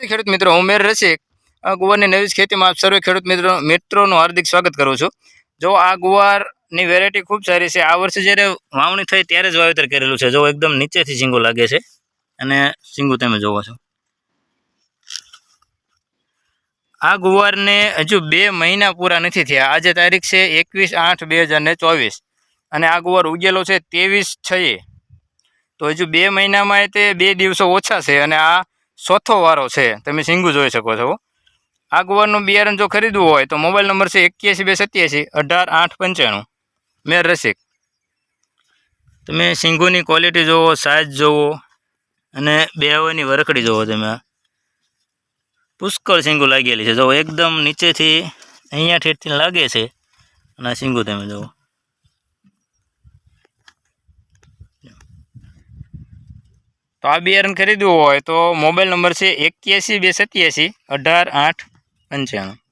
ખેડૂત મિત્રો, હું મેર રસિક ગુવારની નવી ખેતીમાં આપ સર્વે ખેડૂત મિત્રોનું હાર્દિક સ્વાગત કરું છું. જો આ ગુવારની વેરાયટી ખૂબ સારી છે. આ વર્ષે જ્યારે વાવણી થઈ ત્યારે જ વાવેતર કરેલું છે. જો એકદમ નીચેથી શીંગો લાગે છે અને શીંગો તમે જોવો છો. આ ગુવારને હજુ 2 મહિના પૂરા નથી થયા. આજે તારીખ છે 21/8/2024 અને આ ગુવાર ઉગેલો છે 23/6. તો હજુ 2 મહિનામાં તે 2 દિવસો ઓછા છે અને આ ચોથો વારો છે. તમે શીંગું જોઈ શકો છો. આ ગુવારનું બિયારણ જો ખરીદવું હોય તો મોબાઈલ નંબર છે 81 287 18 895. મેર રસિક. તમે શીંગુની ક્વોલિટી જોવો, સાઇઝ જોવો અને બેવાની વરકડી જોવો. તમે પુષ્કળ શીંગું લાગેલી છે. જો એકદમ નીચેથી અહીંયા ઠેઠથી લાગે છે અને આ શીંગું તમે જુઓ. તો આ બિયારણ ખરીદવું હોય તો મોબાઈલ નંબર છે 81 287 18 895.